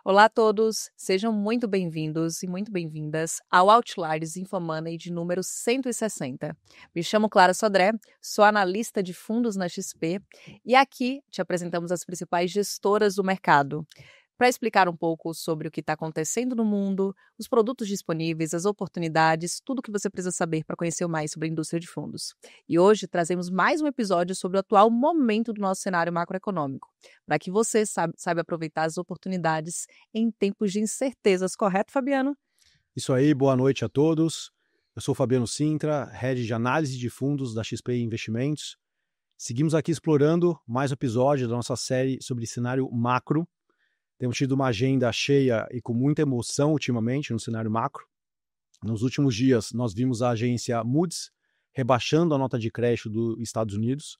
Olá a todos, sejam muito bem-vindos e muito bem-vindas ao Outliers InfoMoney de número 160. Me chamo Clara Sodré, sou analista de fundos na XP e aqui te apresentamos as principais gestoras do mercado para explicar um pouco sobre o que está acontecendo no mundo, os produtos disponíveis, as oportunidades, tudo o que você precisa saber para conhecer mais sobre a indústria de fundos. E hoje trazemos mais um episódio sobre o atual momento do nosso cenário macroeconômico, para que você saiba aproveitar as oportunidades em tempos de incertezas, correto, Fabiano? Isso aí, boa noite a todos. Eu sou Fabiano Sintra, Head de Análise de Fundos da XP Investimentos. Seguimos aqui explorando mais um episódio da nossa série sobre cenário macro. Temos tido uma agenda cheia e com muita emoção ultimamente no cenário macro. Nos últimos dias, nós vimos a agência Moody's rebaixando a nota de crédito dos Estados Unidos,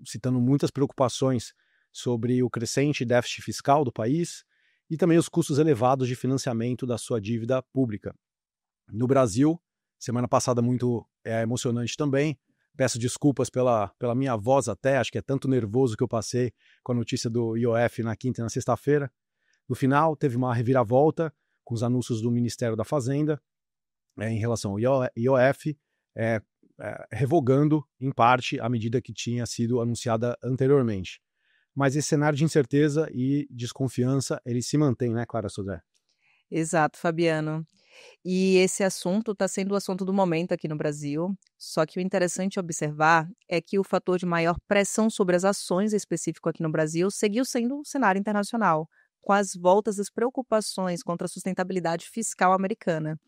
citando muitas preocupações sobre o crescente déficit fiscal do país e também os custos elevados de financiamento da sua dívida pública. No Brasil, semana passada muito emocionante também. Peço desculpas pela minha voz até, acho que é tanto nervoso que eu passei com a notícia do IOF na quinta e na sexta-feira. No final, teve uma reviravolta com os anúncios do Ministério da Fazenda em relação ao IOF, revogando, em parte, a medida que tinha sido anunciada anteriormente. Mas esse cenário de incerteza e desconfiança, ele se mantém, né, Clara Sodré? Exato, Fabiano. E esse assunto está sendo o assunto do momento aqui no Brasil, só que o interessante observar é que o fator de maior pressão sobre as ações específico aqui no Brasil seguiu sendo o cenário internacional, com as voltas das preocupações contra a sustentabilidade fiscal americana.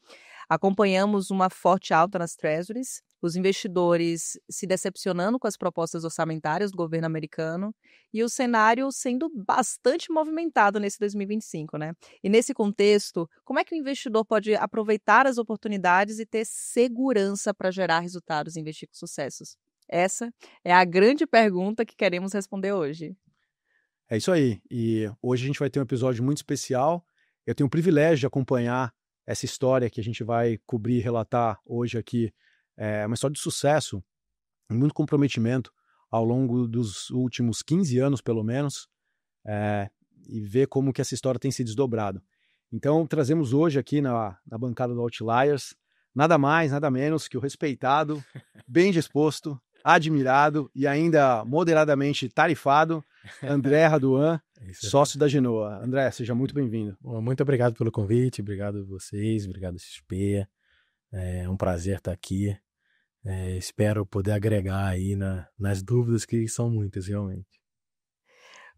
Acompanhamos uma forte alta nas treasuries, os investidores se decepcionando com as propostas orçamentárias do governo americano e o cenário sendo bastante movimentado nesse 2025, né? E nesse contexto, como é que o investidor pode aproveitar as oportunidades e ter segurança para gerar resultados e investir com sucessos? Essa é a grande pergunta que queremos responder hoje. É isso aí. E hoje a gente vai ter um episódio muito especial. Eu tenho o privilégio de acompanhar essa história que a gente vai cobrir e relatar hoje aqui. É uma história de sucesso, muito comprometimento ao longo dos últimos 15 anos, pelo menos, e ver como que essa história tem se desdobrado. Então, trazemos hoje aqui na bancada do Outliers, nada mais, nada menos que o respeitado, bem disposto, admirado e ainda moderadamente tarifado, André Raduan, sócio da Genoa. André, seja muito bem-vindo. Bom, muito obrigado pelo convite, obrigado a vocês, obrigado a XP. É um prazer estar aqui. Espero poder agregar aí nas dúvidas, que são muitas, realmente.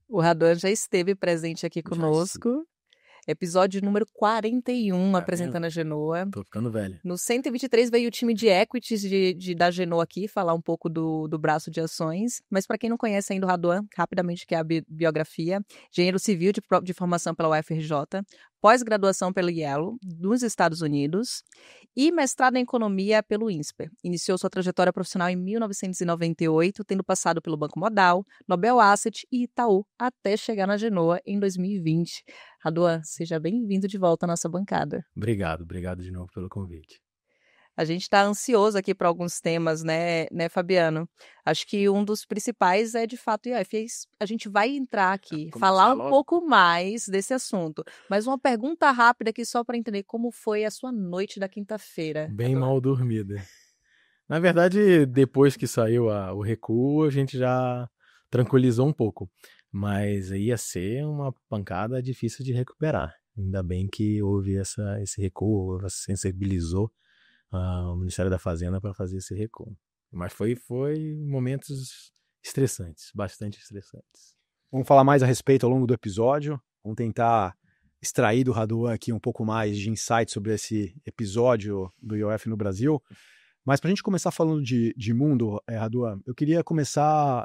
O Raduan já esteve presente aqui conosco. Episódio número 41, apresentando a Genoa. Tô ficando velho. No 123 veio o time de equities da Genoa aqui, falar um pouco do braço de ações. Mas para quem não conhece ainda o Raduan, rapidamente que é a biografia. Engenheiro civil de formação pela UFRJ, pós-graduação pelo Yale, nos Estados Unidos, e mestrado em economia pelo INSPER. Iniciou sua trajetória profissional em 1998, tendo passado pelo Banco Modal, Nobel Asset e Itaú, até chegar na Genoa em 2020. Raduan, seja bem-vindo de volta à nossa bancada. Obrigado de novo pelo convite. A gente está ansioso aqui para alguns temas, né, Fabiano? Acho que um dos principais é, de fato, o IOF. A gente vai entrar aqui, falar um pouco mais desse assunto. Mas uma pergunta rápida aqui só para entender como foi a sua noite da quinta-feira. Bem mal dormida. Na verdade, depois que saiu o recuo, a gente já tranquilizou um pouco. Mas ia ser uma pancada difícil de recuperar. Ainda bem que houve esse recuo, sensibilizou o Ministério da Fazenda para fazer esse recuo. Mas foi momentos estressantes, bastante estressantes. Vamos falar mais a respeito ao longo do episódio. Vamos tentar extrair do Raduan aqui um pouco mais de insight sobre esse episódio do IOF no Brasil. Mas para a gente começar falando de mundo, Raduan, eu queria começar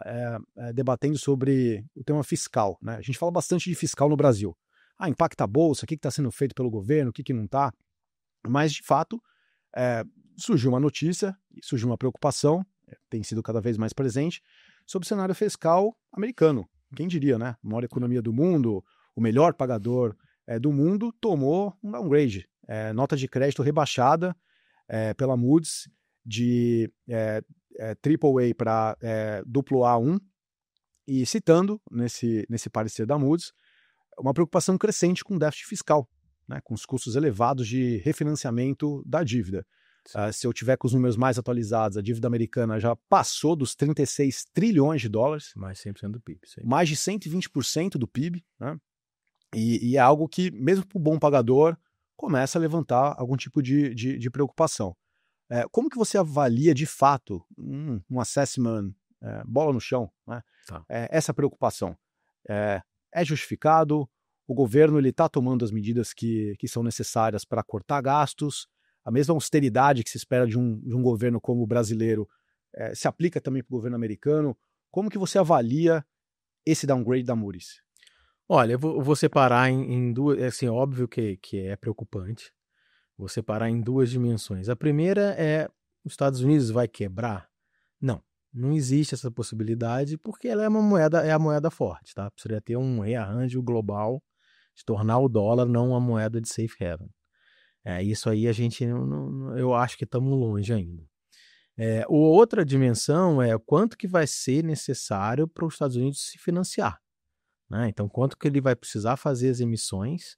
debatendo sobre o tema fiscal, né? A gente fala bastante de fiscal no Brasil. Impacta a bolsa, o que está sendo feito pelo governo, o que não está. Mas, de fato, surgiu uma notícia, surgiu uma preocupação, tem sido cada vez mais presente, sobre o cenário fiscal americano. Quem diria, né? A maior economia do mundo, o melhor pagador do mundo, tomou um downgrade, nota de crédito rebaixada pela Moody's de AAA para AA1, e citando nesse parecer da Moody's, uma preocupação crescente com o déficit fiscal, né, com os custos elevados de refinanciamento da dívida. Se eu tiver com os números mais atualizados, a dívida americana já passou dos 36 trilhões de dólares. Mais 100% do PIB. Sim. Mais de 120% do PIB, né? E é algo que, mesmo para o bom pagador, começa a levantar algum tipo de preocupação. Como que você avalia, de fato, um assessment, bola no chão, né? Essa preocupação? É justificado? O governo está tomando as medidas que são necessárias para cortar gastos? A mesma austeridade que se espera de um governo como o brasileiro se aplica também para o governo americano? Como que você avalia esse downgrade da Moody's? Olha, eu vou separar em duas. Assim, óbvio que é preocupante. Vou separar em duas dimensões. A primeira é: os Estados Unidos vai quebrar? Não existe essa possibilidade, porque ela é a moeda forte, tá? Precisaria ter um rearranjo global de tornar o dólar não uma moeda de safe haven. Isso aí a gente, eu acho que estamos longe ainda. Outra dimensão é quanto que vai ser necessário para os Estados Unidos se financiar, né? Então, quanto que ele vai precisar fazer as emissões.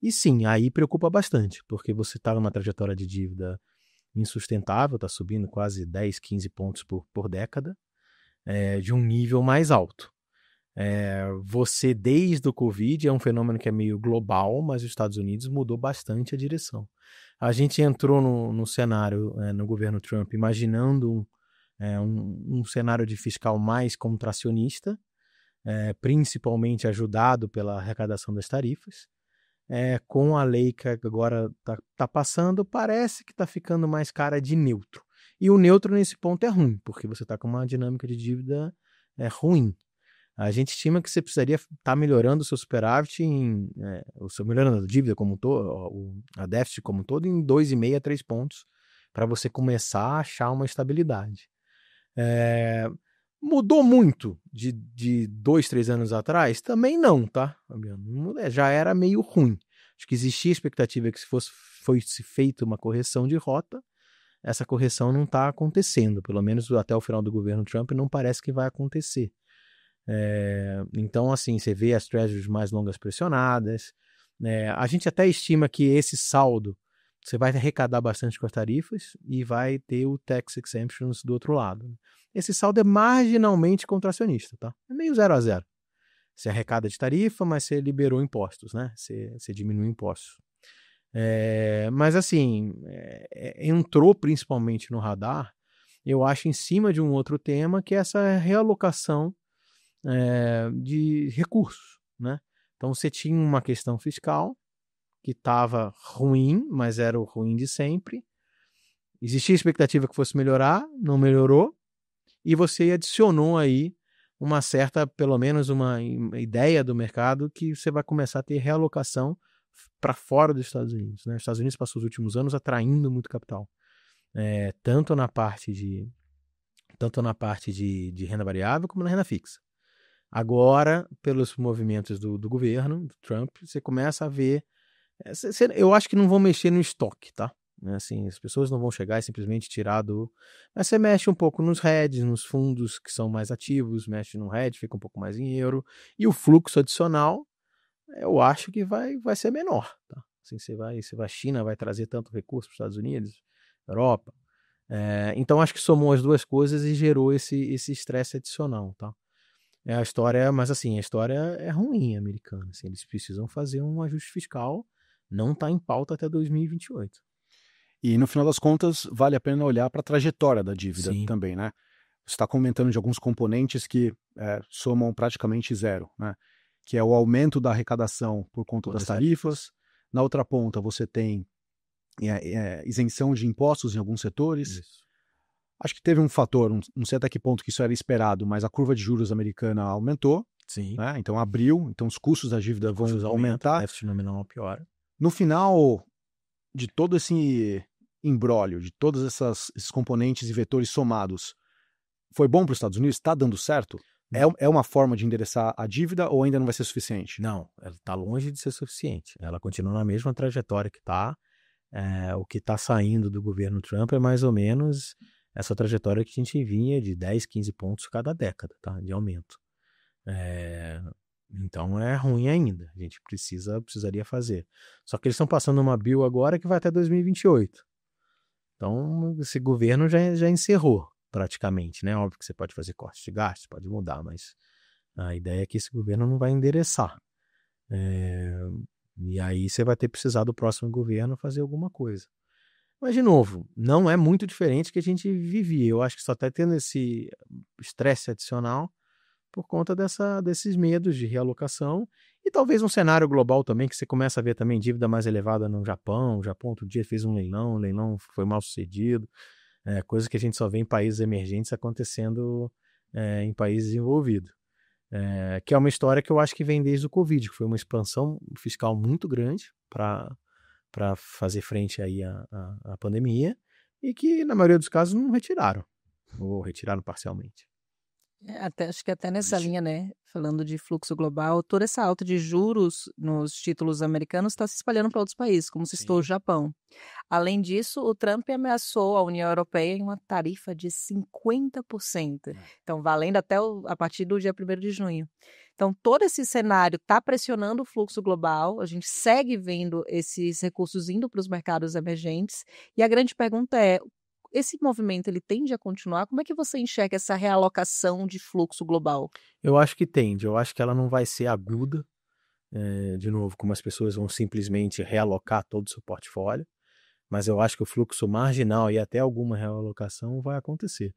E sim, aí preocupa bastante, porque você está numa trajetória de dívida insustentável, está subindo quase 10, 15 pontos por década, de um nível mais alto. Você, desde o Covid, é um fenômeno que é meio global, mas os Estados Unidos mudou bastante a direção. A gente entrou no cenário, no governo Trump, imaginando um cenário de fiscal mais contracionista, principalmente ajudado pela arrecadação das tarifas. Com a lei que agora está passando, parece que está ficando mais cara de neutro. E o neutro nesse ponto é ruim, porque você está com uma dinâmica de dívida ruim. A gente estima que você precisaria estar melhorando o seu superávit, melhorando a dívida como um todo, a déficit como um todo, em 2,5 a 3 pontos, para você começar a achar uma estabilidade. Mudou muito de 2, 3 anos atrás? Também não, tá? Já era meio ruim. Acho que existia a expectativa que se fosse feita uma correção de rota. Essa correção não está acontecendo, pelo menos até o final do governo Trump não parece que vai acontecer. Então, assim, você vê as treasuries mais longas pressionadas. A gente até estima que esse saldo você vai arrecadar bastante com as tarifas e vai ter o tax exemptions do outro lado. Esse saldo é marginalmente contracionista, tá? É meio 0 a 0. Você arrecada de tarifa, mas você liberou impostos, né? Você diminui impostos. Mas assim, entrou principalmente no radar, eu acho, em cima de um outro tema, que é essa realocação de recursos, né? Então você tinha uma questão fiscal que estava ruim, mas era o ruim de sempre. Existia a expectativa que fosse melhorar, não melhorou, e você adicionou aí uma certa, pelo menos uma ideia do mercado, que você vai começar a ter realocação para fora dos Estados Unidos, né? Os Estados Unidos passou os últimos anos atraindo muito capital, tanto na parte de renda variável como na renda fixa. Agora, pelos movimentos do governo, do Trump, você começa a ver. Eu acho que não vão mexer no estoque, tá? Assim, as pessoas não vão chegar e simplesmente tirar do... Mas você mexe um pouco nos hedges, nos fundos que são mais ativos, mexe no hedge, fica um pouco mais em euro. E o fluxo adicional, eu acho que vai ser menor, tá? Assim, a China vai trazer tanto recurso para os Estados Unidos, Europa. Então, acho que somou as duas coisas e gerou esse estresse adicional, tá? A história, mas assim, a história é ruim americana. Assim, eles precisam fazer um ajuste fiscal, não está em pauta até 2028. E no final das contas, vale a pena olhar para a trajetória da dívida. Sim. Também, né? Você está comentando de alguns componentes que somam praticamente zero, né? Que é o aumento da arrecadação por conta das tarifas. Na outra ponta, você tem isenção de impostos em alguns setores. Isso. Acho que teve um fator, não sei até que ponto que isso era esperado, mas a curva de juros americana aumentou. Sim. Né? Então abriu, então os custos da dívida vão aumentar. O déficit nominal piora. No final de todo esse imbróglio, de todos esses componentes e vetores somados, foi bom para os Estados Unidos? Está dando certo? É uma forma de endereçar a dívida ou ainda não vai ser suficiente? Não, ela está longe de ser suficiente. Ela continua na mesma trajetória que está. O que está saindo do governo Trump é mais ou menos essa trajetória que a gente vinha de 10, 15 pontos cada década, tá? De aumento. Então é ruim ainda. A gente precisaria fazer. Só que eles estão passando uma bill agora que vai até 2028. Então esse governo já encerrou praticamente, né? Óbvio que você pode fazer corte de gastos, pode mudar, mas a ideia é que esse governo não vai endereçar. E aí você vai ter precisado do próximo governo fazer alguma coisa. Mas, de novo, não é muito diferente do que a gente vivia. Eu acho que só está tendo esse estresse adicional por conta desses medos de realocação e talvez um cenário global também, que você começa a ver também dívida mais elevada no Japão. O Japão outro dia fez um leilão, o leilão foi mal sucedido. Coisa que a gente só vê em países emergentes acontecendo em países desenvolvidos. Que é uma história que eu acho que vem desde o Covid, que foi uma expansão fiscal muito grande para fazer frente aí à pandemia e que, na maioria dos casos, não retiraram, ou retiraram parcialmente. Acho que até nessa linha, né, falando de fluxo global, toda essa alta de juros nos títulos americanos está se espalhando para outros países, como citou o Japão. Além disso, o Trump ameaçou a União Europeia em uma tarifa de 50%, então valendo até a partir do dia 1º de junho. Então, todo esse cenário está pressionando o fluxo global, a gente segue vendo esses recursos indo para os mercados emergentes, e a grande pergunta é, esse movimento ele tende a continuar? Como é que você enxerga essa realocação de fluxo global? Eu acho que tende, eu acho que ela não vai ser aguda, de novo, como as pessoas vão simplesmente realocar todo o seu portfólio, mas eu acho que o fluxo marginal e até alguma realocação vai acontecer.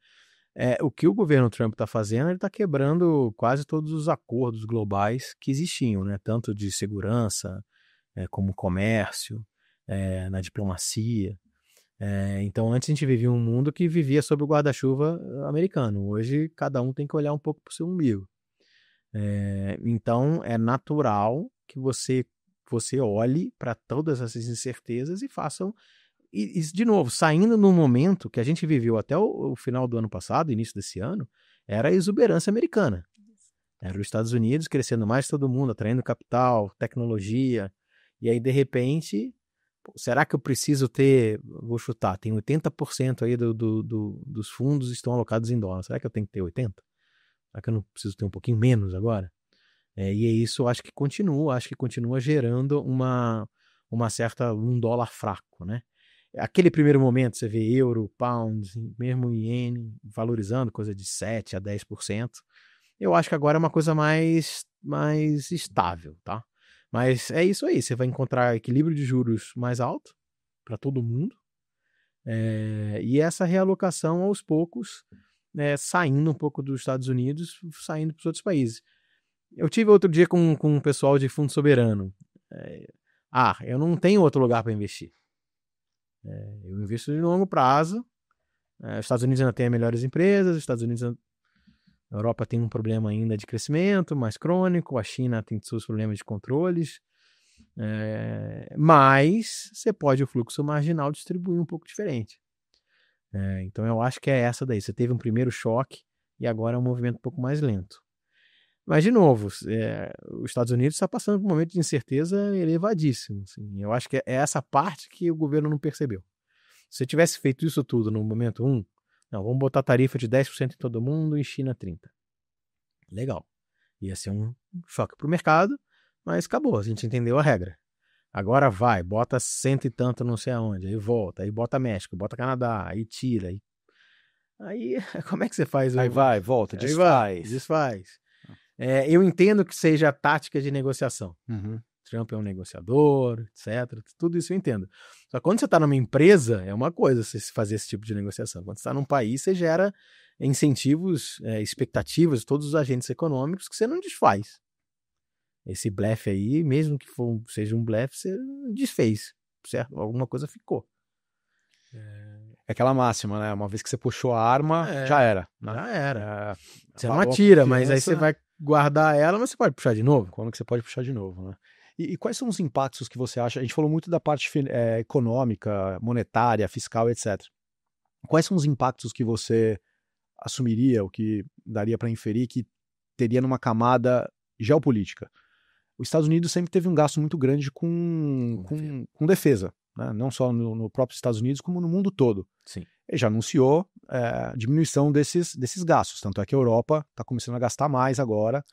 O que o governo Trump está fazendo, ele está quebrando quase todos os acordos globais que existiam, né? Tanto de segurança, como comércio, na diplomacia. Então, antes a gente vivia um mundo que vivia sob o guarda-chuva americano. Hoje, cada um tem que olhar um pouco para o seu umbigo. Então, é natural que você olhe para todas essas incertezas e façam... E, de novo, saindo num momento que a gente viveu até o final do ano passado, início desse ano, era a exuberância americana. Era os Estados Unidos crescendo mais que todo mundo, atraindo capital, tecnologia. E aí, de repente... Será que eu preciso ter, vou chutar, tem 80% aí dos fundos estão alocados em dólar. Será que eu tenho que ter 80%? Será que eu não preciso ter um pouquinho menos agora? E é isso, eu acho que continua gerando uma certa, um dólar fraco, né? Aquele primeiro momento, você vê euro, pound, mesmo iene, valorizando, coisa de 7% a 10%. Eu acho que agora é uma coisa mais estável, tá? Mas é isso aí, você vai encontrar equilíbrio de juros mais alto para todo mundo e essa realocação aos poucos, saindo um pouco dos Estados Unidos, saindo para os outros países. Eu tive outro dia com um pessoal de fundo soberano. Eu não tenho outro lugar para investir. Eu invisto de longo prazo. Os Estados Unidos ainda tem melhores empresas, os Estados Unidos... A Europa tem um problema ainda de crescimento mais crônico, a China tem seus problemas de controles, mas você pode o fluxo marginal distribuir um pouco diferente. Então eu acho que é essa daí. Você teve um primeiro choque e agora é um movimento um pouco mais lento. Mas, de novo, os Estados Unidos está passando por um momento de incerteza elevadíssimo. Assim. Eu acho que é essa parte que o governo não percebeu. Se você tivesse feito isso tudo no momento 1, não, vamos botar tarifa de 10% em todo mundo e China 30%. Legal. Ia ser um choque para o mercado, mas acabou, a gente entendeu a regra. Agora vai, bota 100 e tanto não sei aonde, aí volta, aí bota México, bota Canadá, aí tira. Aí como é que você faz? Aí vai, volta, desfaz. Eu entendo que seja tática de negociação. Uhum. Trump é um negociador, etc. Tudo isso eu entendo. Só que quando você está numa empresa, é uma coisa você fazer esse tipo de negociação. Quando você está num país, você gera incentivos, expectativas de todos os agentes econômicos que você não desfaz. Esse blefe aí, mesmo que seja um blefe, você desfez, certo? Alguma coisa ficou. É aquela máxima, né? Uma vez que você puxou a arma, já era. Né? Já era. Você não atira, mas aí você vai guardar ela, mas você pode puxar de novo. Quando que você pode puxar de novo, né? E quais são os impactos que você acha? A gente falou muito da parte econômica, monetária, fiscal, etc. Quais são os impactos que você assumiria, o que daria para inferir que teria numa camada geopolítica? Os Estados Unidos sempre teve um gasto muito grande com defesa, né? Não só no próprio Estados Unidos, como no mundo todo. Sim. Ele já anunciou diminuição desses gastos, tanto é que a Europa está começando a gastar mais agora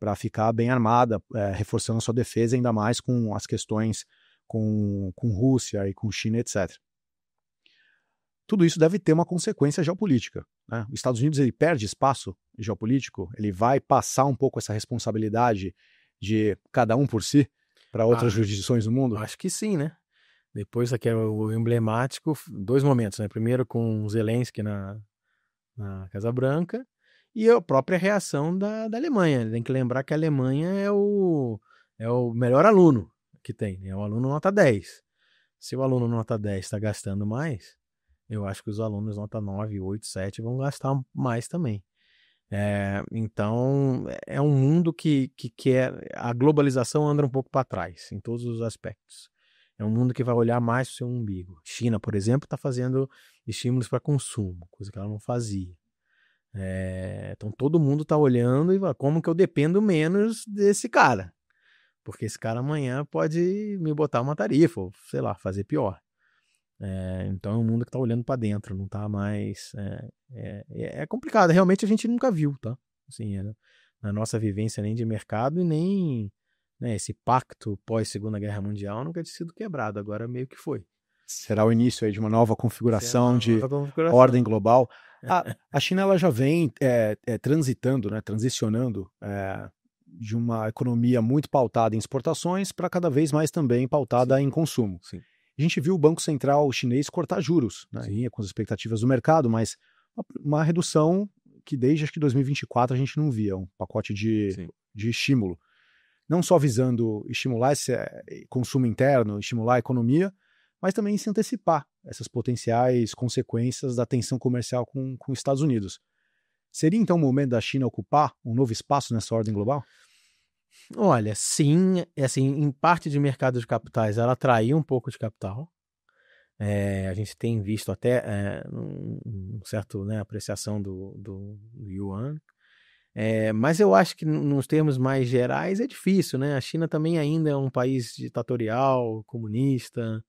para ficar bem armada, reforçando a sua defesa, ainda mais com as questões com Rússia e com China, etc. Tudo isso deve ter uma consequência geopolítica, né? Os Estados Unidos ele perde espaço geopolítico, ele vai passar um pouco essa responsabilidade de cada um por si para outras jurisdições do mundo? Acho que sim, né? Depois aqui é o emblemático, 2 momentos, né? Primeiro com Zelensky na Casa Branca e a própria reação da Alemanha. Tem que lembrar que a Alemanha é o melhor aluno que tem, né? É o aluno nota 10. Se o aluno nota 10 está gastando mais, eu acho que os alunos nota 9, 8, 7 vão gastar mais também. Então, é um mundo que a globalização anda um pouco para trás, em todos os aspectos. É um mundo que vai olhar mais para o seu umbigo. China, por exemplo, está fazendo estímulos para consumo, coisa que ela não fazia. Então, todo mundo está olhando e fala, como que eu dependo menos desse cara? Porque esse cara amanhã pode me botar uma tarifa, ou sei lá, fazer pior. Então é um mundo que está olhando para dentro, não está mais... É complicado, realmente a gente nunca viu, tá? Assim, na nossa vivência nem de mercado e nem... Né, esse pacto pós-Segunda Guerra Mundial nunca tinha sido quebrado, agora meio que foi. Será o início aí de uma nova configuração ordem global. A China ela já vem transitando, né, transicionando de uma economia muito pautada em exportações para cada vez mais também pautada em consumo. Sim. A gente viu o Banco Central chinês cortar juros, né, com as expectativas do mercado, mas uma redução que desde acho que 2024 a gente não via, um pacote de estímulo. Não só visando estimular esse consumo interno, estimular a economia, mas também se antecipar essas potenciais consequências da tensão comercial com os Estados Unidos. Seria então o momento da China ocupar um novo espaço nessa ordem global? Olha, sim, assim, em parte de mercado de capitais ela atraiu um pouco de capital. A gente tem visto até um certo, né, apreciação do yuan. Mas eu acho que nos termos mais gerais é difícil, né? A China também ainda é um país ditatorial, comunista.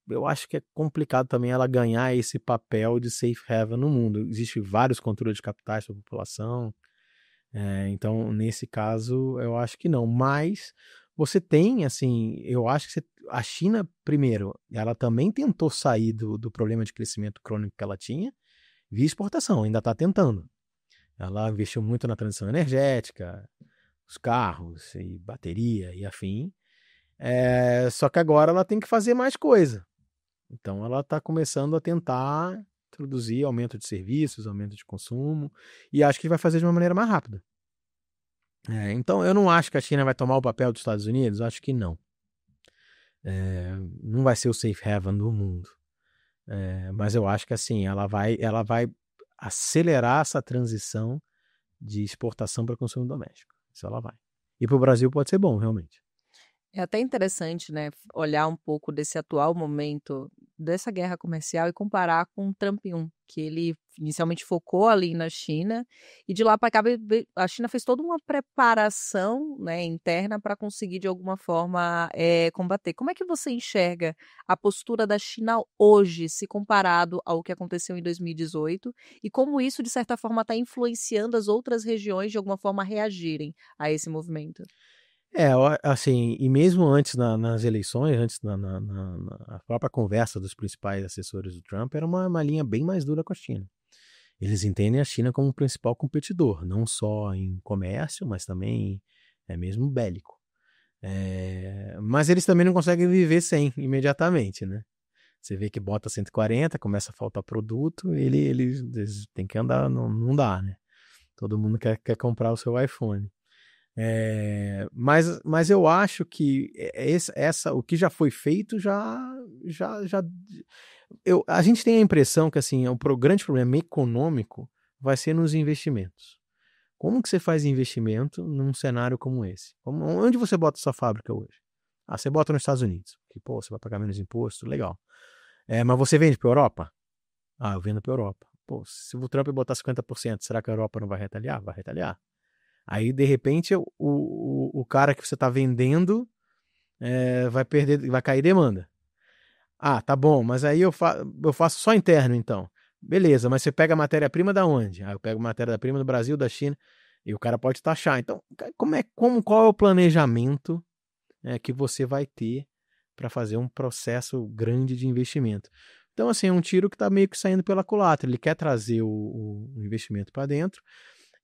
Eu acho que é complicado também ela ganhar esse papel de safe haven no mundo. Existem vários controles de capitais para a população. Então, nesse caso, eu acho que não. Mas você tem, assim, eu acho que a China, primeiro, ela também tentou sair do problema de crescimento crônico que ela tinha via exportação, ainda está tentando. Ela investiu muito na transição energética, os carros e bateria e afim. Só que agora ela tem que fazer mais coisa. Então ela está começando a tentar introduzir aumento de serviços, aumento de consumo, e acho que vai fazer de uma maneira mais rápida. Então eu não acho que a China vai tomar o papel dos Estados Unidos, acho que não. Não vai ser o safe haven do mundo. Mas eu acho que assim, ela vai acelerar essa transição de exportação para consumo doméstico. Isso ela vai. E para o Brasil pode ser bom, realmente. É até interessante, né, olhar um pouco desse atual momento dessa guerra comercial e comparar com o Trump 1, que ele inicialmente focou ali na China e de lá para cá a China fez toda uma preparação, né, interna para conseguir de alguma forma combater. Como é que você enxerga a postura da China hoje, se comparado ao que aconteceu em 2018 e como isso de certa forma está influenciando as outras regiões de alguma forma a reagirem a esse movimento? Assim, e mesmo antes nas eleições, antes na própria conversa dos principais assessores do Trump, era uma linha bem mais dura com a China. Eles entendem a China como o principal competidor, não só em comércio, mas também mesmo bélico. Mas eles também não conseguem viver sem imediatamente, né? Você vê que bota 140, começa a faltar produto, eles têm que andar, não dá, né? Todo mundo quer comprar o seu iPhone. Mas eu acho que o que já foi feito a gente tem a impressão que assim, o grande problema econômico vai ser nos investimentos. Como que você faz investimento num cenário como esse? Onde você bota sua fábrica hoje? Você bota nos Estados Unidos, que você vai pagar menos imposto, legal. Mas você vende para a Europa? Eu vendo para a Europa. Se o Trump botar 50%, será que a Europa não vai retaliar? Vai retaliar. Aí, de repente, o cara que você está vendendo vai cair demanda. Tá bom, mas aí eu faço só interno, então. Beleza, mas você pega a matéria-prima da onde? Eu pego matéria-prima do Brasil, da China. E o cara pode taxar. Então, qual é o planejamento que você vai ter para fazer um processo grande de investimento? Então, assim, é um tiro que está meio que saindo pela culatra. Ele quer trazer o investimento para dentro.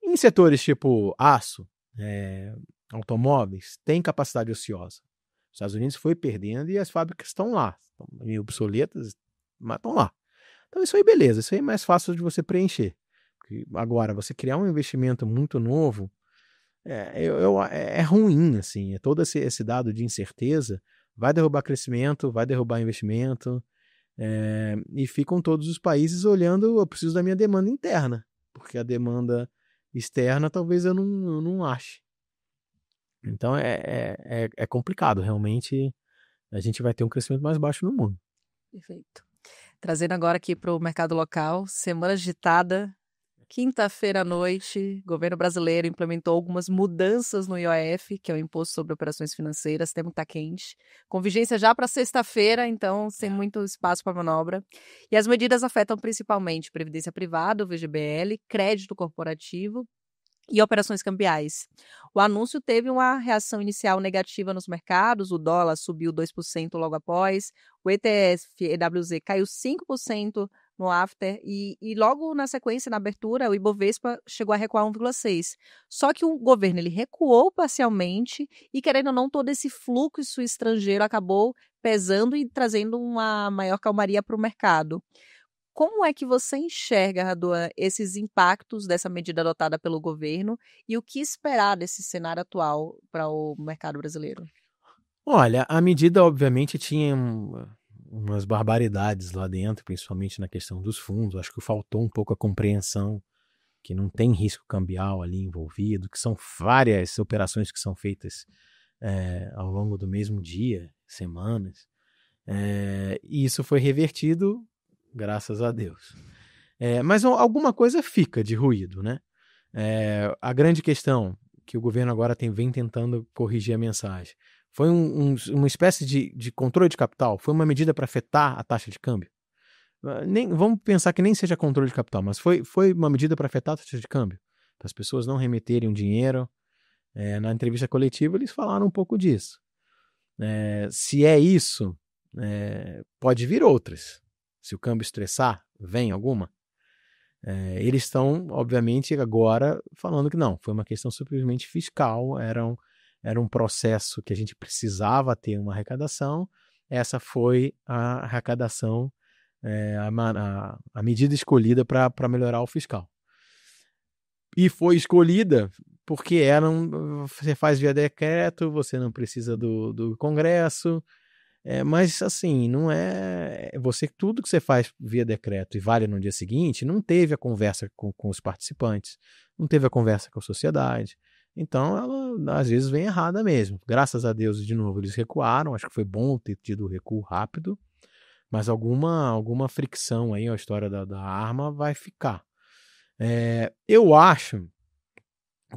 Em setores tipo aço, automóveis, tem capacidade ociosa. Os Estados Unidos foi perdendo e as fábricas estão lá. Estão meio obsoletas, mas estão lá. Então, isso aí, beleza. Isso aí é mais fácil de você preencher. Agora, você criar um investimento muito novo é ruim, assim. Todo esse dado de incerteza vai derrubar crescimento, vai derrubar investimento, e ficam todos os países olhando, eu preciso da minha demanda interna, porque a demanda externa talvez eu não ache. Então é complicado, realmente a gente vai ter um crescimento mais baixo no mundo. Perfeito. Trazendo agora aqui para o mercado local, semana agitada. Quinta-feira à noite, o governo brasileiro implementou algumas mudanças no IOF, que é o Imposto sobre Operações Financeiras, o tempo está quente, com vigência já para sexta-feira, então sem muito espaço para manobra. E as medidas afetam principalmente previdência privada, o VGBL, crédito corporativo e operações cambiais. O anúncio teve uma reação inicial negativa nos mercados, o dólar subiu 2% logo após, o ETF-EWZ caiu 5% no after e logo na sequência, na abertura, o Ibovespa chegou a recuar 1,6%. Só que o governo ele recuou parcialmente e, querendo ou não, todo esse fluxo estrangeiro acabou pesando e trazendo uma maior calmaria para o mercado. Como é que você enxerga, Raduan, esses impactos dessa medida adotada pelo governo e o que esperar desse cenário atual para o mercado brasileiro? Olha, a medida obviamente tinha umas barbaridades lá dentro, principalmente na questão dos fundos. Acho que faltou um pouco a compreensão que não tem risco cambial ali envolvido, que são várias operações que são feitas ao longo do mesmo dia, semanas. E isso foi revertido, graças a Deus. Mas alguma coisa fica de ruído, né? A grande questão que o governo agora vem tentando corrigir a mensagem foi uma espécie de controle de capital, foi uma medida para afetar a taxa de câmbio. Vamos pensar que nem seja controle de capital, mas foi uma medida para afetar a taxa de câmbio, para as pessoas não remeterem o dinheiro. Na entrevista coletiva eles falaram um pouco disso. Se é isso, pode vir outras. Se o câmbio estressar, vem alguma. Eles estão, obviamente, agora falando que não, foi uma questão simplesmente fiscal, era um processo que a gente precisava ter uma arrecadação, essa foi a arrecadação, a medida escolhida para melhorar o fiscal. E foi escolhida porque você faz via decreto, você não precisa do Congresso, mas assim, não tudo que você faz via decreto e vale no dia seguinte, não teve a conversa com os participantes, não teve a conversa com a sociedade, então ela às vezes vem errada mesmo. Graças a Deus, de novo, eles recuaram, acho que foi bom ter tido o recuo rápido, mas alguma fricção aí, a história da arma vai ficar. Eu acho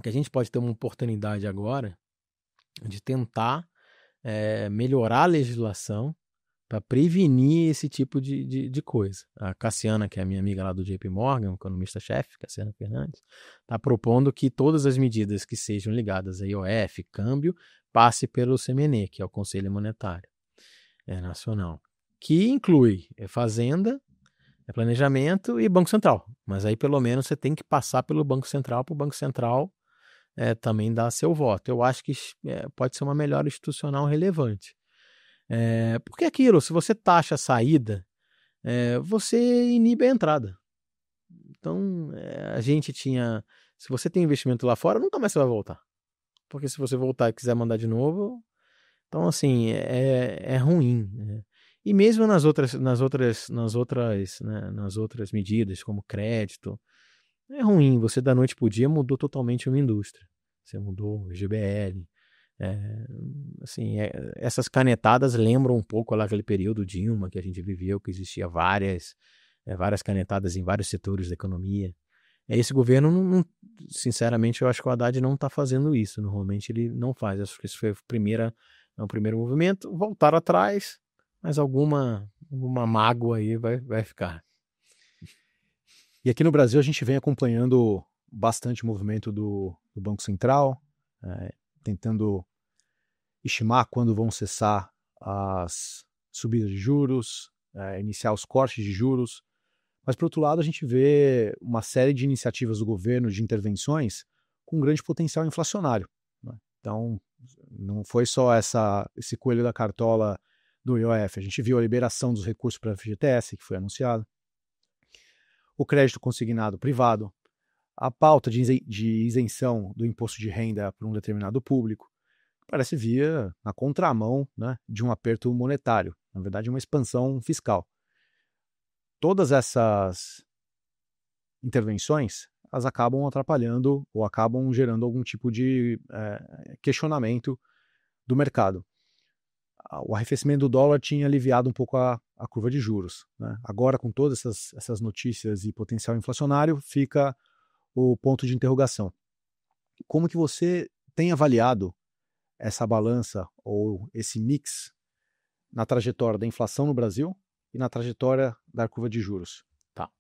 que a gente pode ter uma oportunidade agora de tentar melhorar a legislação para prevenir esse tipo de coisa. A Cassiana, que é a minha amiga lá do JP Morgan, economista-chefe, Cassiana Fernandes, está propondo que todas as medidas que sejam ligadas a IOF, câmbio, passe pelo CMN, que é o Conselho Monetário Nacional, que inclui Fazenda, Planejamento e Banco Central. Mas aí pelo menos você tem que passar pelo Banco Central, para o Banco Central também dar seu voto. Eu acho que pode ser uma melhora institucional relevante. Porque aquilo, se você taxa a saída, você inibe a entrada. Então, a gente tinha... Se você tem investimento lá fora, nunca mais você vai voltar. Porque se você voltar e quiser mandar de novo... Então, assim, é ruim. E mesmo nas outras medidas, como crédito, é ruim. Você, da noite para o dia, mudou totalmente uma indústria. Você mudou o GBL. Assim, essas canetadas lembram um pouco lá aquele período Dilma que a gente viveu, que existia várias canetadas em vários setores da economia. Esse governo, sinceramente, eu acho que o Haddad não está fazendo isso. Normalmente ele não faz. Acho que isso foi o primeiro movimento. Voltar atrás, mas alguma mágoa aí vai ficar. E aqui no Brasil a gente vem acompanhando bastante movimento do Banco Central, tentando estimar quando vão cessar as subidas de juros, iniciar os cortes de juros. Mas, por outro lado, a gente vê uma série de iniciativas do governo de intervenções com grande potencial inflacionário, né? Então, não foi só esse coelho da cartola do IOF. A gente viu a liberação dos recursos para a FGTS, que foi anunciada, o crédito consignado privado, a pauta de isenção do imposto de renda para um determinado público, parece vir na contramão, né, de um aperto monetário, na verdade, uma expansão fiscal. Todas essas intervenções, elas acabam atrapalhando ou acabam gerando algum tipo de questionamento do mercado. O arrefecimento do dólar tinha aliviado um pouco a curva de juros, né? Agora, com todas essas notícias e potencial inflacionário, fica o ponto de interrogação. Como que você tem avaliado essa balança ou esse mix na trajetória da inflação no Brasil e na trajetória da curva de juros? Tá.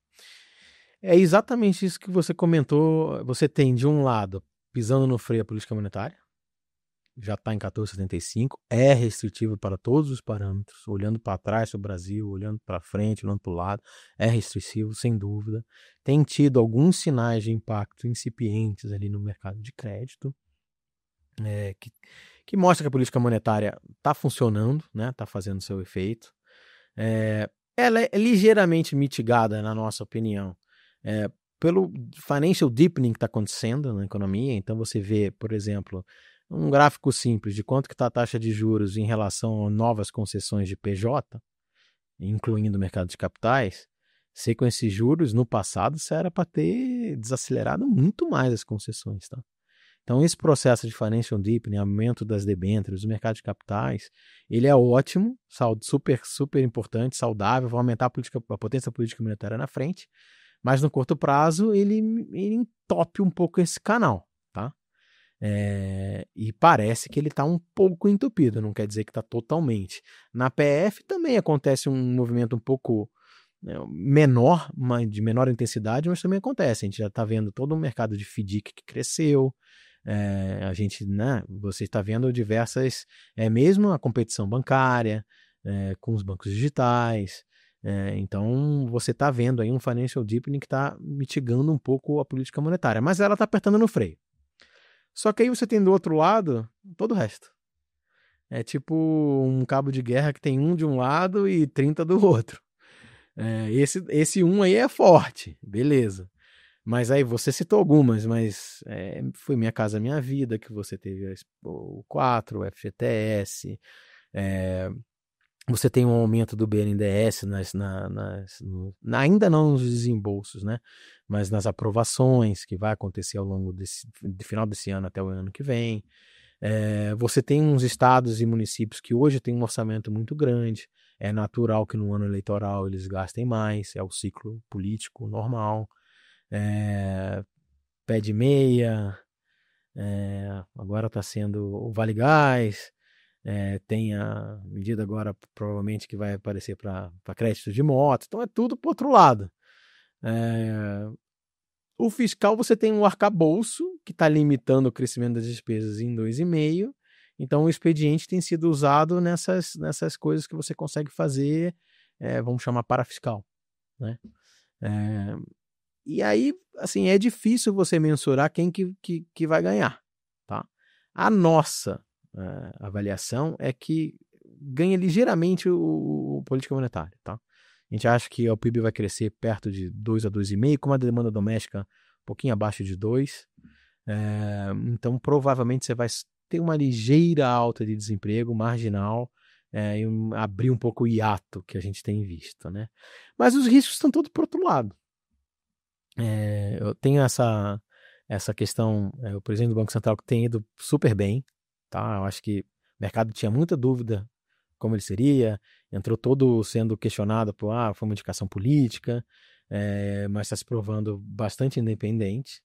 É exatamente isso que você comentou. Você tem, de um lado, pisando no freio a política monetária, já está em 14,75, é restritivo para todos os parâmetros, olhando para trás para o Brasil, olhando para frente, olhando para o lado, é restritivo, sem dúvida. Tem tido alguns sinais de impacto incipientes ali no mercado de crédito, que mostra que a política monetária está funcionando, né? Está fazendo seu efeito. Ela é ligeiramente mitigada, na nossa opinião, pelo financial deepening que está acontecendo na economia. Então você vê, por exemplo, um gráfico simples de quanto que está a taxa de juros em relação a novas concessões de PJ, incluindo o mercado de capitais. Sei com esses juros, no passado, isso era para ter desacelerado muito mais as concessões, tá? Então, esse processo de financial deepening, aumento das debêntures, do mercado de capitais, ele é ótimo, super, super importante, saudável, vai aumentar a potência política monetária na frente, mas no curto prazo ele entope um pouco esse canal, tá? E parece que ele está um pouco entupido, não quer dizer que está totalmente. Na PF também acontece um movimento um pouco menor, de menor intensidade, mas também acontece. A gente já está vendo todo um mercado de FDIC que cresceu. A gente, né, você está vendo diversas, mesmo a competição bancária, com os bancos digitais. Então você está vendo aí um financial deepening que está mitigando um pouco a política monetária, mas ela está apertando no freio. Só que aí você tem do outro lado todo o resto. É tipo um cabo de guerra que tem um de um lado e 30 do outro. Esse um aí é forte, beleza. Mas aí você citou algumas, mas foi Minha Casa Minha Vida, que você teve o 4, o FGTS, você tem um aumento do BNDES ainda não nos desembolsos, né? Mas nas aprovações que vai acontecer ao longo do final desse ano até o ano que vem. Você tem uns estados e municípios que hoje têm um orçamento muito grande. É natural que no ano eleitoral eles gastem mais, é o ciclo político normal. Pé de meia, agora está sendo o Vale Gás. Tem a medida agora, provavelmente, que vai aparecer para crédito de moto. Então é tudo para o outro lado. O fiscal, você tem um arcabouço que está limitando o crescimento das despesas em 2,5%. Então o expediente tem sido usado nessas coisas que você consegue fazer, vamos chamar parafiscal, né? E aí, assim, é difícil você mensurar quem que vai ganhar, tá? A nossa avaliação é que ganha ligeiramente o política monetária, tá? A gente acha que o PIB vai crescer perto de 2 a 2,5, com uma demanda doméstica um pouquinho abaixo de 2. Então, provavelmente, você vai ter uma ligeira alta de desemprego marginal, e abrir um pouco o hiato que a gente tem visto, né? Mas os riscos estão todos para o outro lado. Eu tenho essa questão, o presidente do Banco Central que tem ido super bem, tá? Eu acho que o mercado tinha muita dúvida como ele seria, entrou todo sendo questionado por foi uma indicação política, mas está se provando bastante independente.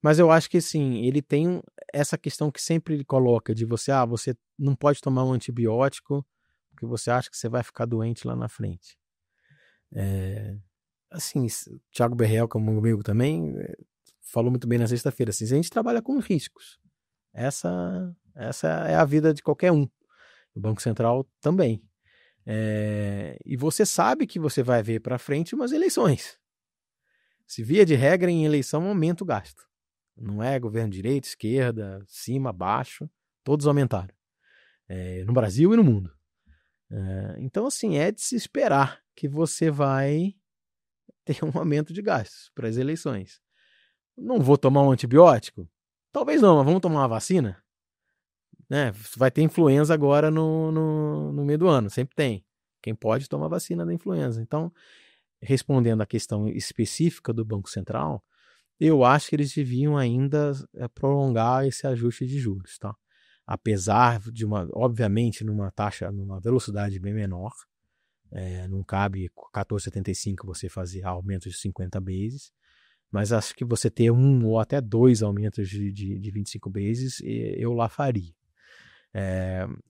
Mas eu acho que sim, ele tem essa questão que sempre ele coloca de você não pode tomar um antibiótico porque você acha que você vai ficar doente lá na frente. Assim, Thiago Berriel, como amigo também, falou muito bem na sexta-feira, assim, a gente trabalha com riscos. Essa é a vida de qualquer um. O Banco Central também. E você sabe que você vai ver para frente umas eleições. Se via de regra, em eleição aumenta o gasto. Não é governo de direita, esquerda, cima, baixo, todos aumentaram. No Brasil e no mundo. Então, assim, é de se esperar que você vai ter um aumento de gastos para as eleições. Não vou tomar um antibiótico? Talvez não, mas vamos tomar uma vacina? Vai ter influenza agora no meio do ano, sempre tem. Quem pode toma vacina da influenza. Então, respondendo à questão específica do Banco Central, eu acho que eles deviam ainda prolongar esse ajuste de juros, tá? Apesar de obviamente, numa velocidade bem menor, não cabe 14,75 você fazer aumentos de 50 bases, mas acho que você ter um ou até dois aumentos de 25 bases, eu lá faria.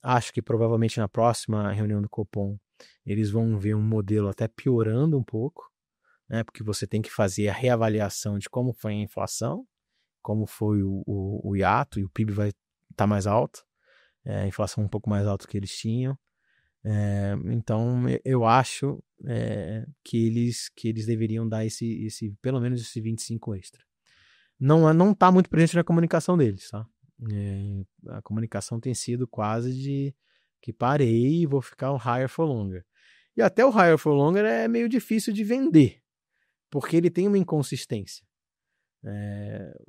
Acho que provavelmente na próxima reunião do Copom eles vão ver um modelo até piorando um pouco, né, porque você tem que fazer a reavaliação de como foi a inflação, como foi o hiato, e o PIB vai estar mais alto, a inflação um pouco mais alta que eles tinham. Então eu acho que eles deveriam dar esse pelo menos esse 25 extra. Não está muito presente na comunicação deles, tá? A comunicação tem sido quase de que parei e vou ficar um higher for longer. E até o higher for longer é meio difícil de vender, porque ele tem uma inconsistência.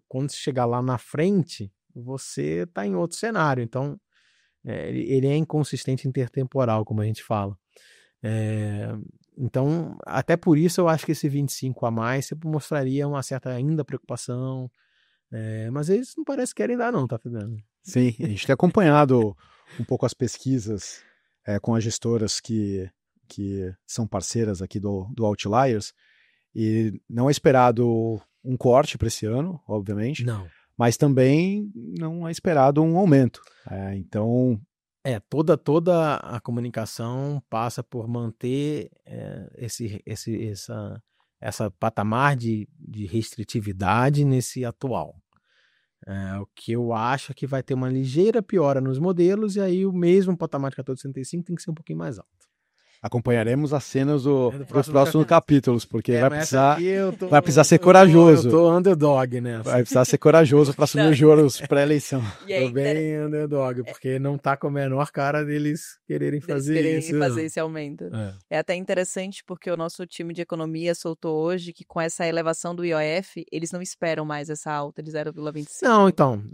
Quando você chegar lá na frente, você está em outro cenário. Então, ele é inconsistente intertemporal, como a gente fala. Então, até por isso eu acho que esse 25 a mais sempre mostraria uma certa ainda preocupação, mas eles não parecem que querem dar não, tá, Fabiano? Sim, a gente tem acompanhado um pouco as pesquisas com as gestoras que são parceiras aqui do Outliers, e não é esperado um corte para esse ano, obviamente. Não. Mas também não é esperado um aumento. Então... Toda a comunicação passa por manter essa patamar de restritividade nesse atual. O que eu acho é que vai ter uma ligeira piora nos modelos, e aí o mesmo patamar de 14,65 tem que ser um pouquinho mais alto. Acompanharemos as cenas dos próximos capítulos, porque vai precisar ser eu corajoso. tô underdog nessa. Vai precisar ser corajoso para assumir os juros pré-eleição. Tô bem underdog, porque não tá com a menor cara deles quererem fazer isso. Fazer esse aumento. É até interessante porque o nosso time de economia soltou hoje que com essa elevação do IOF, eles não esperam mais essa alta de 0,25. Não, então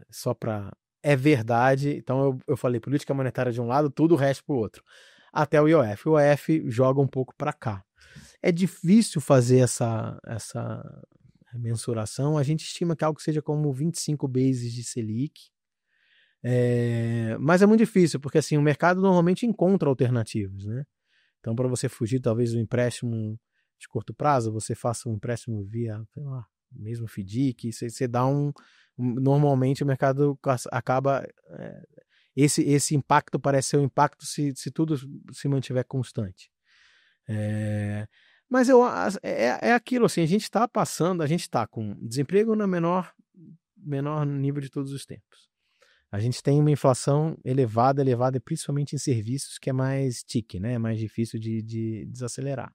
só para... É verdade, então eu falei política monetária de um lado, tudo o resto pro outro. Até o IOF. O IOF joga um pouco para cá. É difícil fazer essa mensuração. A gente estima que algo seja como 25 bases de Selic. Mas é muito difícil, porque assim, o mercado normalmente encontra alternativas, né? Então, para você fugir talvez do empréstimo de curto prazo, você faça um empréstimo via, sei lá, mesmo FDIC, você dá normalmente o mercado acaba... Esse impacto parece ser um impacto se tudo se mantiver constante. Mas é aquilo, assim, a gente está com desemprego no menor nível de todos os tempos. A gente tem uma inflação elevada, principalmente em serviços, que é mais tique, né? É mais difícil de desacelerar.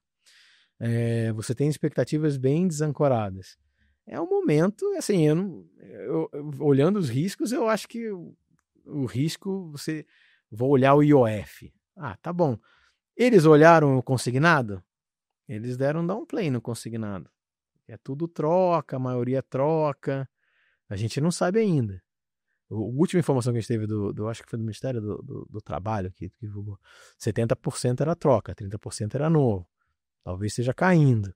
Você tem expectativas bem desancoradas. É um momento, assim, olhando os riscos, eu acho que o risco, vou olhar o IOF. Tá bom. Eles olharam o consignado? Eles deram downplay no consignado. É tudo troca, a maioria troca. A gente não sabe ainda. A última informação que a gente teve acho que foi do Ministério do Trabalho, que divulgou, 70% era troca, 30% era novo. Talvez esteja caindo.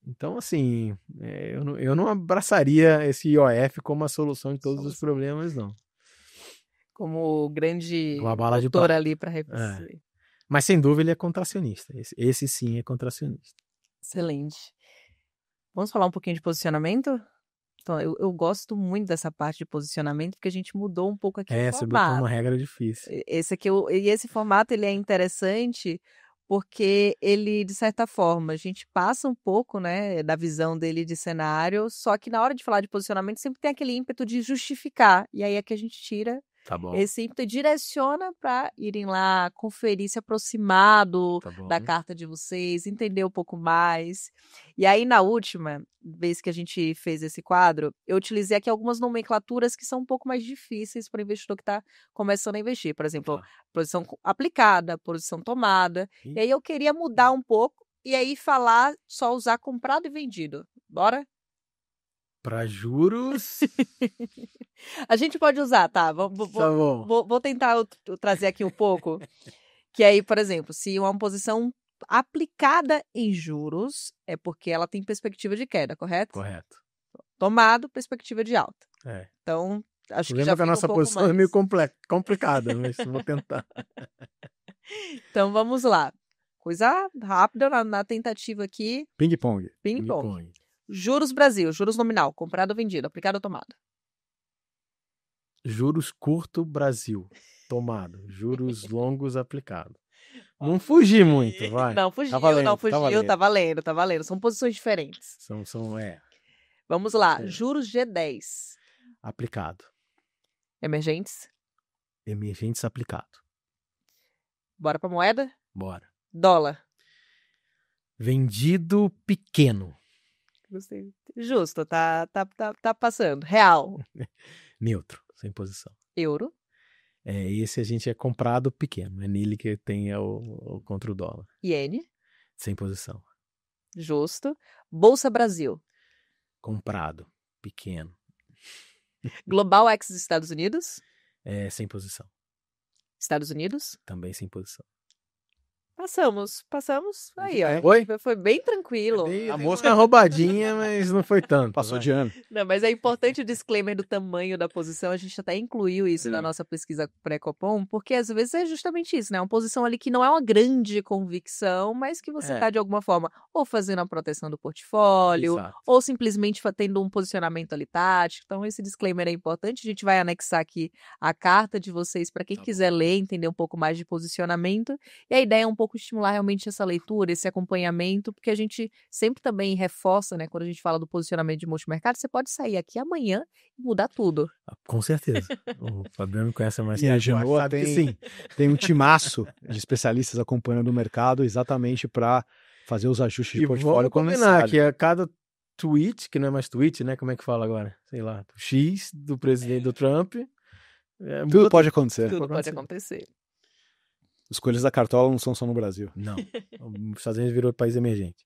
Então, assim, eu não abraçaria esse IOF como a solução de todos os problemas, não. Como grande bala doutor ali para refletir. Mas, sem dúvida, ele é contracionista. Esse sim é contracionista. Excelente. Vamos falar um pouquinho de posicionamento? Então, eu gosto muito dessa parte de posicionamento, porque a gente mudou um pouco aqui o formato. Você botou uma regra difícil. Esse formato ele é interessante porque ele, de certa forma, a gente passa um pouco, né, da visão dele de cenário, só que na hora de falar de posicionamento sempre tem aquele ímpeto de justificar, e aí é que a gente tira Tá bom. esse ímpeto e direciona para irem lá conferir, se aproximar Tá bom. da carta de vocês, entender um pouco mais. E aí, na última vez que a gente fez esse quadro, eu utilizei aqui algumas nomenclaturas que são um pouco mais difíceis para o investidor que está começando a investir. Por exemplo, Tá. posição aplicada, posição tomada. Ih. E aí eu queria mudar um pouco e aí falar, só usar comprado e vendido. Bora? Para juros, A gente pode usar, tá? tá bom. Vou tentar trazer aqui um pouco. Que aí, por exemplo, se uma posição aplicada em juros, é porque ela tem perspectiva de queda, correto? Correto. Tomado, perspectiva de alta. É. Então, acho O que problema já é que a fica nossa um pouco posição é mais. meio complicada, mas vou tentar. Então, vamos lá. Coisa rápida na tentativa aqui. Ping-pong. Ping-pong. Ping-pong. Juros Brasil, juros nominal, comprado ou vendido, aplicado ou tomado. Juros curto Brasil, tomado. Juros longos aplicado. Não fugi muito, vai. Não fugiu, valendo, não tá fugiu, valendo. tá valendo, tá valendo. São posições diferentes. São Vamos lá, É. juros G10. aplicado. Emergentes. Emergentes aplicado. Bora pra moeda? Bora. Dólar. Vendido pequeno. Gostei. Justo, tá passando. Real. Neutro, sem posição. Euro. Esse a gente é comprado pequeno. É nele que tem o contra o dólar. Iene. Sem posição. Justo. Bolsa Brasil. Comprado. Pequeno. Global X dos Estados Unidos. Sem posição. Estados Unidos. Também sem posição. Passamos. Aí, ó. Oi? Foi bem tranquilo. A mosca é roubadinha, mas não foi tanto. Passou vai. de ano. Não, mas é importante o disclaimer do tamanho da posição. A gente até incluiu isso na nossa pesquisa pré-Copom, porque às vezes é justamente isso, né? Uma posição ali que não é uma grande convicção, mas que você está de alguma forma ou fazendo a proteção do portfólio, Exato. ou simplesmente tendo um posicionamento ali tático. Então, esse disclaimer é importante. A gente vai anexar aqui a carta de vocês para quem Tá bom. quiser ler, entender um pouco mais de posicionamento. E a ideia é um pouco estimular realmente essa leitura, esse acompanhamento, porque a gente sempre também reforça, né? Quando a gente fala do posicionamento de multimercado, você pode sair aqui amanhã e mudar tudo. Com certeza. O Fabiano me conhece mais E a tempo, Genoa sabe que tem, sim. tem um timaço de especialistas acompanhando o mercado exatamente para fazer os ajustes de E portfólio vamos quando combinar necessário. que a cada tweet, que não é mais tweet, né? Como é que fala agora? Sei lá, X do presidente do Trump. Tudo pode acontecer. Tudo pode pode acontecer. Os coelhos da cartola não são só no Brasil. Não. Os Estados Unidos virou país emergente.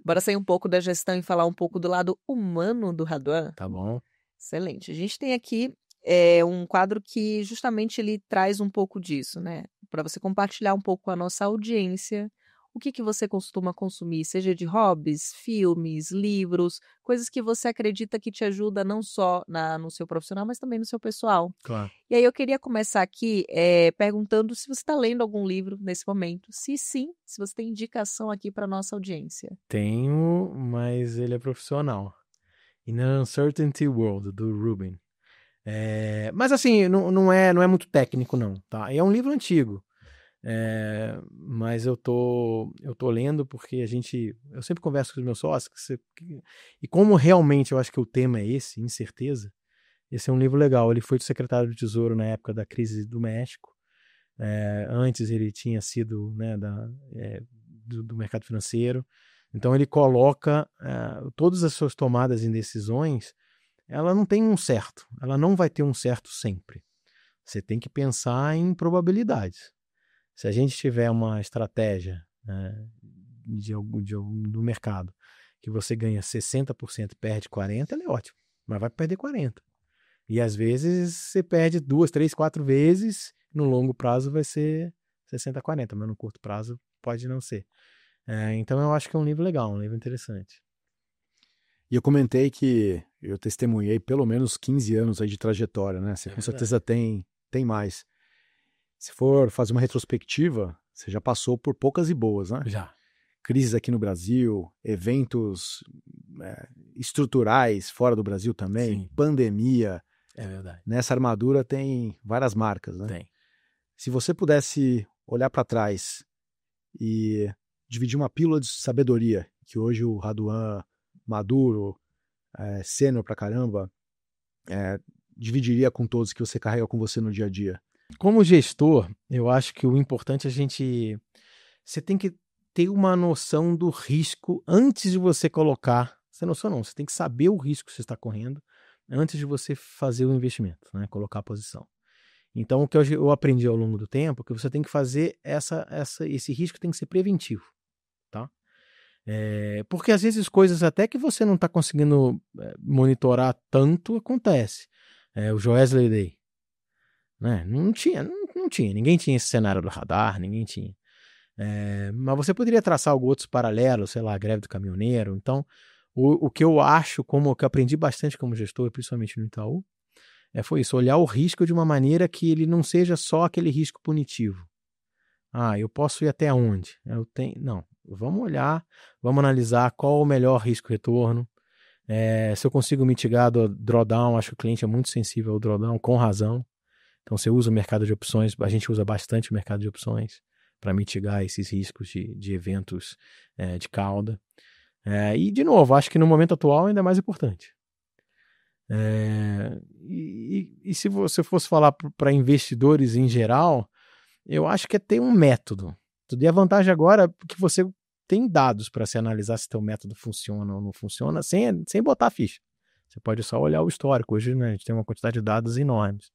Bora sair um pouco da gestão e falar um pouco do lado humano do Raduan. Tá bom? Excelente. A gente tem aqui um quadro que justamente ele traz um pouco disso, né? Para você compartilhar um pouco com a nossa audiência o que você costuma consumir, seja de hobbies, filmes, livros, coisas que você acredita que te ajuda não só no seu profissional, mas também no seu pessoal. Claro. E aí eu queria começar aqui perguntando se você está lendo algum livro nesse momento. Se sim, se você tem indicação aqui para nossa audiência. Tenho, mas ele é profissional. In an Uncertainty World, do Rubin. Mas assim, não é muito técnico, não. Tá? É um livro antigo. Mas eu tô lendo porque eu sempre converso com os meus sócios e como realmente eu acho que o tema é esse, incerteza, esse é um livro legal. Ele foi do secretário do Tesouro na época da crise do México. Antes ele tinha sido, né, do mercado financeiro. Então ele coloca todas as suas tomadas em decisões, ela não tem um certo, ela não vai ter um certo sempre. Você tem que pensar em probabilidades. Se a gente tiver uma estratégia do mercado que você ganha 60% e perde 40%, ela é ótima, mas vai perder 40%. E às vezes você perde 2, 3, 4 vezes, no longo prazo vai ser 60-40%, mas no curto prazo pode não ser. Então eu acho que é um livro legal, um livro interessante. E eu comentei que eu testemunhei pelo menos 15 anos aí de trajetória, né? Você com certeza tem mais. Se for fazer uma retrospectiva, você já passou por poucas e boas, né? Já. Crises aqui no Brasil, eventos estruturais fora do Brasil também, Sim. pandemia. É verdade. Nessa armadura tem várias marcas, né? Tem. Se você pudesse olhar para trás e dividir uma pílula de sabedoria que hoje o Raduan maduro, sênior pra caramba, dividiria com todos que você carrega com você no dia a dia? Como gestor, eu acho que o importante é você tem que ter uma noção do risco antes de você colocar. Você você tem que saber o risco que você está correndo antes de você fazer o investimento, né? Colocar a posição. Então, o que eu aprendi ao longo do tempo é que você tem que fazer esse risco tem que ser preventivo, tá? Porque às vezes coisas até que você não está conseguindo monitorar tanto acontece. O Joesley Day, né? Não tinha, ninguém tinha esse cenário do radar, ninguém tinha. Mas você poderia traçar outros paralelos, sei lá, a greve do caminhoneiro. Então, o que eu acho, como que eu aprendi bastante como gestor, principalmente no Itaú, foi isso, olhar o risco de uma maneira que ele não seja só aquele risco punitivo. Eu posso ir até onde? Não, vamos olhar, vamos analisar qual o melhor risco-retorno. Se eu consigo mitigar do drawdown, acho que o cliente é muito sensível ao drawdown, com razão. Então, você usa o mercado de opções, a gente usa bastante o mercado de opções para mitigar esses riscos de eventos de cauda. E, de novo, acho que no momento atual ainda é mais importante. E se você fosse falar para investidores em geral, eu acho que é ter um método. E a vantagem agora é que você tem dados para se analisar se teu método funciona ou não funciona sem botar ficha. Você pode só olhar o histórico. Hoje, né, a gente tem uma quantidade de dados enormes.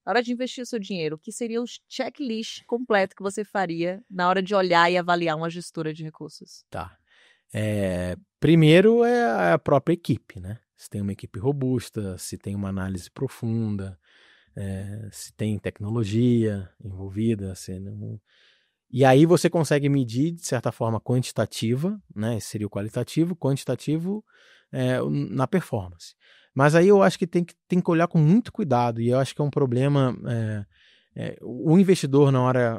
Na hora de investir o seu dinheiro, o que seria o checklist completo que você faria na hora de olhar e avaliar uma gestora de recursos? Tá. Primeiro é a própria equipe, né? Se tem uma equipe robusta, se tem uma análise profunda, se tem tecnologia envolvida, e aí você consegue medir de certa forma quantitativa, né? Esse seria o quantitativo na performance. Mas aí eu acho que tem que olhar com muito cuidado, e eu acho que é um problema. O investidor,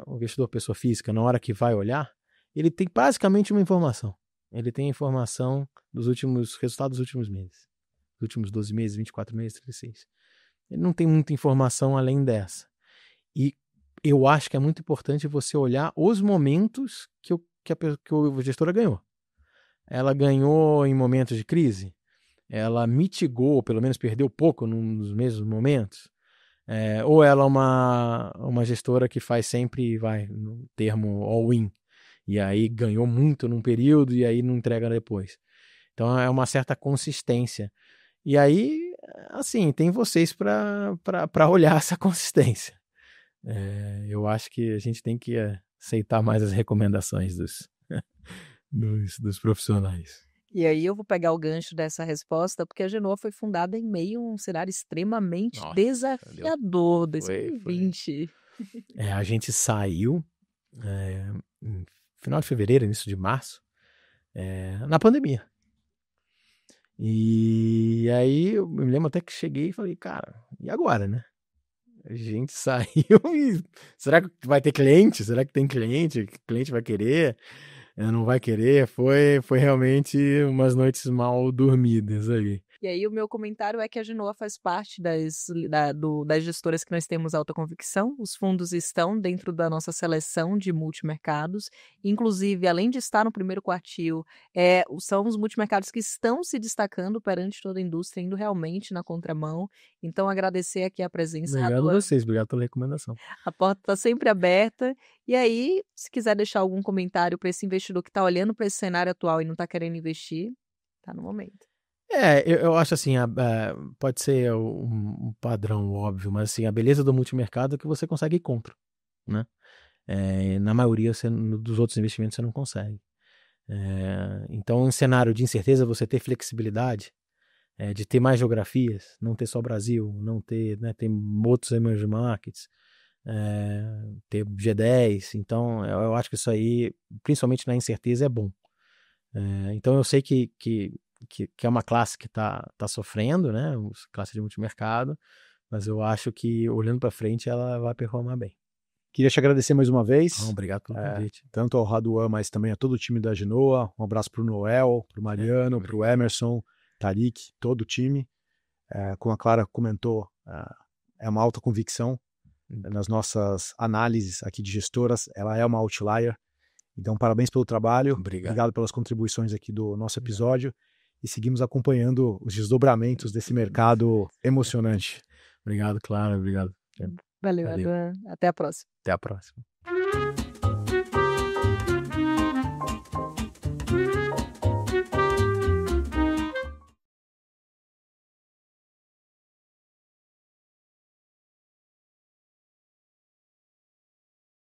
o investidor pessoa física, na hora que vai olhar, ele tem basicamente uma informação. Ele tem a informação dos resultados dos últimos meses. Dos últimos 12 meses, 24 meses, 36. Ele não tem muita informação além dessa. E eu acho que é muito importante você olhar os momentos que a gestora ganhou. Ela ganhou em momentos de crise? Ela mitigou, pelo menos perdeu pouco nos mesmos momentos? Ou ela é uma gestora que faz sempre, no termo all-in, e aí ganhou muito num período e aí não entrega depois. Então é uma certa consistência. E aí, assim, tem vocês para olhar essa consistência. Eu acho que a gente tem que aceitar mais as recomendações dos profissionais. E aí eu vou pegar o gancho dessa resposta, porque a Genoa foi fundada em meio a um cenário extremamente desafiador, 2020. A gente saiu em final de fevereiro, início de março, na pandemia. E aí eu me lembro até que cheguei e falei, cara, e agora, né? A gente saiu e será que vai ter cliente? Será que tem cliente? O cliente vai querer? Não vai querer? Foi realmente umas noites mal dormidas aí. E aí o meu comentário é que a Genoa faz parte das gestoras que nós temos alta convicção. Os fundos estão dentro da nossa seleção de multimercados. Inclusive, além de estar no primeiro quartil, são os multimercados que estão se destacando perante toda a indústria, indo realmente na contramão. Então, agradecer aqui a presença. Obrigado a vocês, obrigado pela recomendação. A porta está sempre aberta. E aí, se quiser deixar algum comentário para esse investidor que está olhando para esse cenário atual e não está querendo investir, está no momento. Eu acho assim, pode ser um padrão óbvio, mas assim, a beleza do multimercado é que você consegue ir contra, né? Na maioria dos outros investimentos você não consegue. Então, em cenário de incerteza, você ter flexibilidade, de ter mais geografias, não ter só Brasil, não ter, né, ter outros emerging markets, ter G10. Então, eu acho que isso aí, principalmente na incerteza, é bom. Então, eu sei que é uma classe que está sofrendo, né? Classe de multimercado, mas eu acho que, olhando para frente, ela vai performar bem. Queria te agradecer mais uma vez. Obrigado pelo convite. Tanto ao Raduan, mas também a todo o time da Genoa. Um abraço para o Noel, para o Mariano, para o Emerson, Tariq, todo o time. Como a Clara comentou, é uma alta convicção nas nossas análises aqui de gestoras. Ela é uma outlier Então, parabéns pelo trabalho. Obrigado Pelas contribuições aqui do nosso episódio. E seguimos acompanhando os desdobramentos desse mercado emocionante. Obrigado, Clara. Obrigado. Valeu, Adan. Até a próxima. Até a próxima.